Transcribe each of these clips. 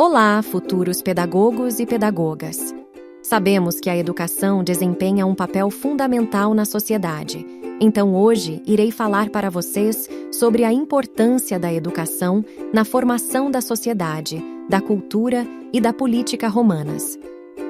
Olá, futuros pedagogos e pedagogas. Sabemos que a educação desempenha um papel fundamental na sociedade. Então, hoje, irei falar para vocês sobre a importância da educação na formação da sociedade, da cultura e da política romanas.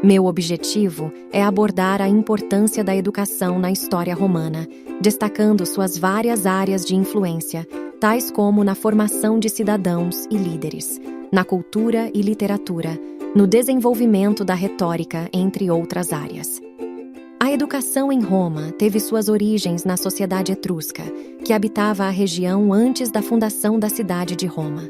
Meu objetivo é abordar a importância da educação na história romana, destacando suas várias áreas de influência, tais como na formação de cidadãos e líderes, na cultura e literatura, no desenvolvimento da retórica, entre outras áreas. A educação em Roma teve suas origens na sociedade etrusca, que habitava a região antes da fundação da cidade de Roma.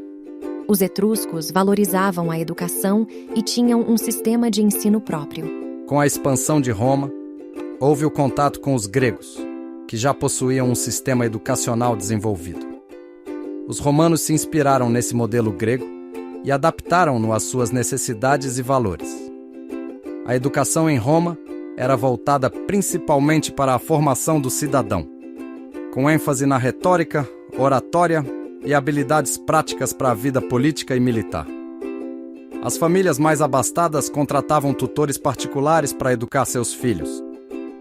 Os etruscos valorizavam a educação e tinham um sistema de ensino próprio. Com a expansão de Roma, houve o contato com os gregos, que já possuíam um sistema educacional desenvolvido. Os romanos se inspiraram nesse modelo grego e adaptaram-no às suas necessidades e valores. A educação em Roma era voltada principalmente para a formação do cidadão, com ênfase na retórica, oratória e habilidades práticas para a vida política e militar. As famílias mais abastadas contratavam tutores particulares para educar seus filhos,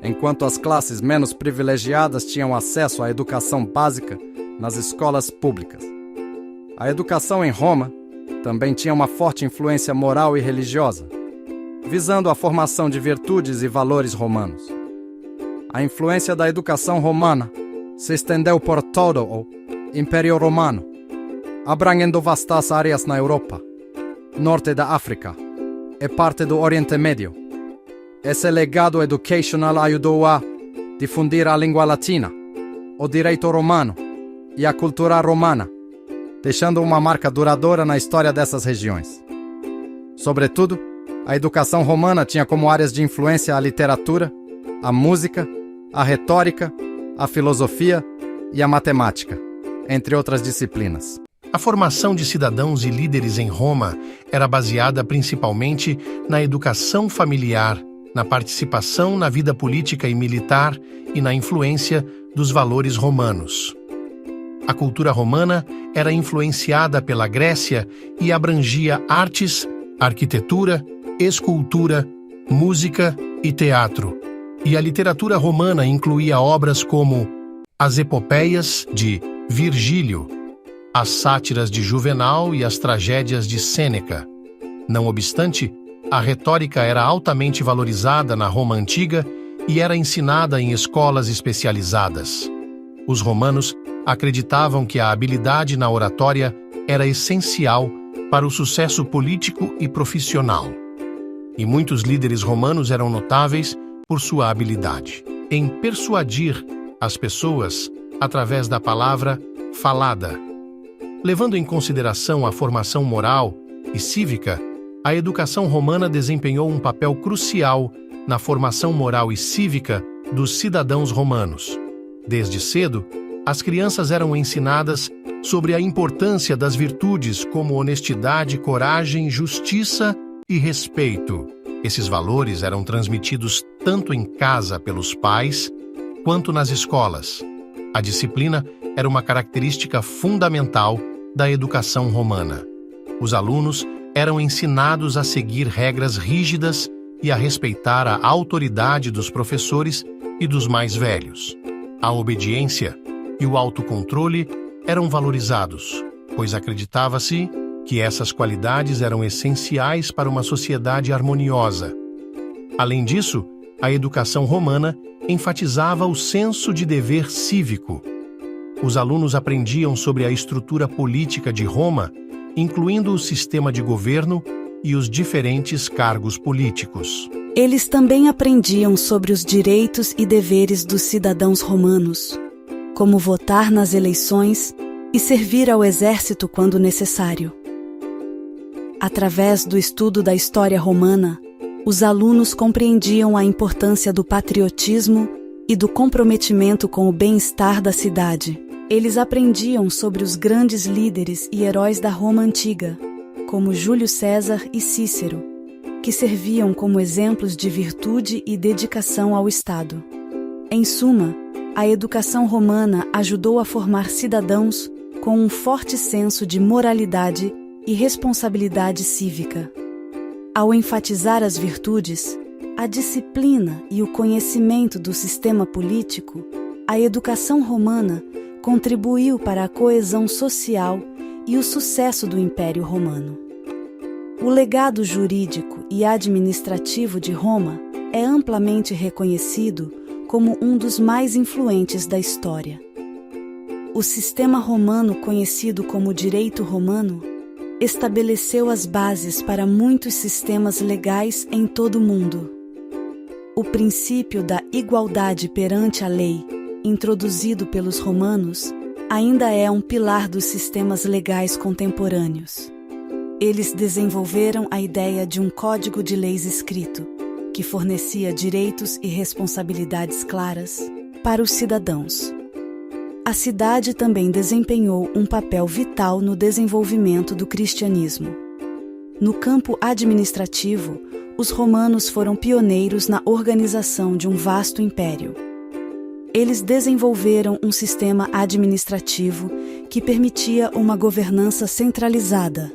enquanto as classes menos privilegiadas tinham acesso à educação básica nas escolas públicas. A educação em Roma também tinha uma forte influência moral e religiosa, visando a formação de virtudes e valores romanos. A influência da educação romana se estendeu por todo o Império Romano, abrangendo vastas áreas na Europa, norte da África e parte do Oriente Médio. Esse legado educacional ajudou a difundir a língua latina, o direito romano e a cultura romana, deixando uma marca duradoura na história dessas regiões. Sobretudo, a educação romana tinha como áreas de influência a literatura, a música, a retórica, a filosofia e a matemática, entre outras disciplinas. A formação de cidadãos e líderes em Roma era baseada principalmente na educação familiar, na participação na vida política e militar e na influência dos valores romanos. A cultura romana era influenciada pela Grécia e abrangia artes, arquitetura, escultura, música e teatro. E a literatura romana incluía obras como as epopeias de Virgílio, as sátiras de Juvenal e as tragédias de Sêneca. Não obstante, a retórica era altamente valorizada na Roma antiga e era ensinada em escolas especializadas. Os romanos acreditavam que a habilidade na oratória era essencial para o sucesso político e profissional. E muitos líderes romanos eram notáveis por sua habilidade em persuadir as pessoas através da palavra falada. Levando em consideração a formação moral e cívica, a educação romana desempenhou um papel crucial na formação moral e cívica dos cidadãos romanos. Desde cedo, as crianças eram ensinadas sobre a importância das virtudes como honestidade, coragem, justiça e respeito. Esses valores eram transmitidos tanto em casa pelos pais, quanto nas escolas. A disciplina era uma característica fundamental da educação romana. Os alunos eram ensinados a seguir regras rígidas e a respeitar a autoridade dos professores e dos mais velhos. A obediência e o autocontrole eram valorizados, pois acreditava-se que essas qualidades eram essenciais para uma sociedade harmoniosa. Além disso, a educação romana enfatizava o senso de dever cívico. Os alunos aprendiam sobre a estrutura política de Roma, incluindo o sistema de governo e os diferentes cargos políticos. Eles também aprendiam sobre os direitos e deveres dos cidadãos romanos, como votar nas eleições e servir ao exército quando necessário. Através do estudo da história romana, os alunos compreendiam a importância do patriotismo e do comprometimento com o bem-estar da cidade. Eles aprendiam sobre os grandes líderes e heróis da Roma antiga, como Júlio César e Cícero, que serviam como exemplos de virtude e dedicação ao Estado. Em suma, a educação romana ajudou a formar cidadãos com um forte senso de moralidade e responsabilidade cívica. Ao enfatizar as virtudes, a disciplina e o conhecimento do sistema político, a educação romana contribuiu para a coesão social e o sucesso do Império Romano. O legado jurídico e administrativo de Roma é amplamente reconhecido como um dos mais influentes da história. O sistema romano, conhecido como direito romano, estabeleceu as bases para muitos sistemas legais em todo o mundo. O princípio da igualdade perante a lei, introduzido pelos romanos, ainda é um pilar dos sistemas legais contemporâneos. Eles desenvolveram a ideia de um código de leis escrito, que fornecia direitos e responsabilidades claras para os cidadãos. A cidade também desempenhou um papel vital no desenvolvimento do cristianismo. No campo administrativo, os romanos foram pioneiros na organização de um vasto império. Eles desenvolveram um sistema administrativo que permitia uma governança centralizada,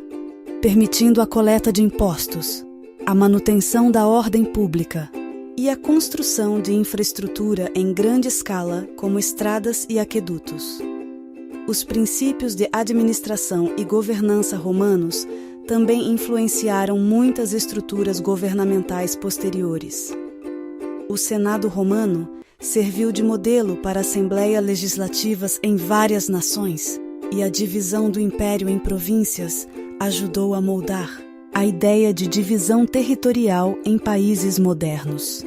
permitindo a coleta de impostos, a manutenção da ordem pública e a construção de infraestrutura em grande escala, como estradas e aquedutos. Os princípios de administração e governança romanos também influenciaram muitas estruturas governamentais posteriores. O Senado romano serviu de modelo para assembleias legislativas em várias nações, e a divisão do império em províncias ajudou a moldar a ideia de divisão territorial em países modernos.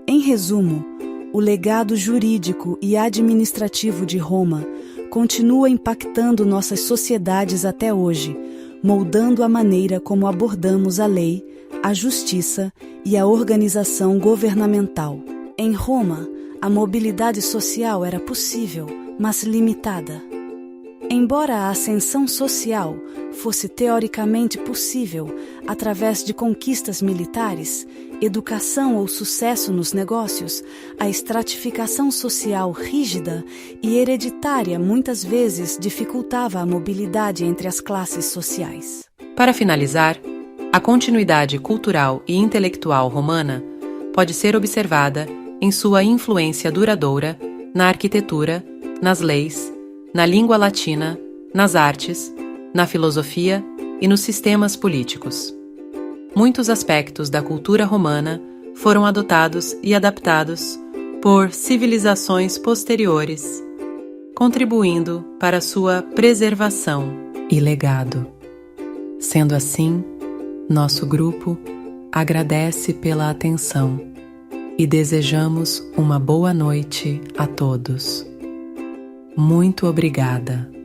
Em resumo, o legado jurídico e administrativo de Roma continua impactando nossas sociedades até hoje, moldando a maneira como abordamos a lei, a justiça e a organização governamental. Em Roma, a mobilidade social era possível, mas limitada. Embora a ascensão social fosse teoricamente possível através de conquistas militares, educação ou sucesso nos negócios, a estratificação social rígida e hereditária muitas vezes dificultava a mobilidade entre as classes sociais. Para finalizar, a continuidade cultural e intelectual romana pode ser observada em sua influência duradoura na arquitetura, nas leis, na língua latina, nas artes, na filosofia e nos sistemas políticos. Muitos aspectos da cultura romana foram adotados e adaptados por civilizações posteriores, contribuindo para sua preservação e legado. Sendo assim, nosso grupo agradece pela atenção e desejamos uma boa noite a todos. Muito obrigada.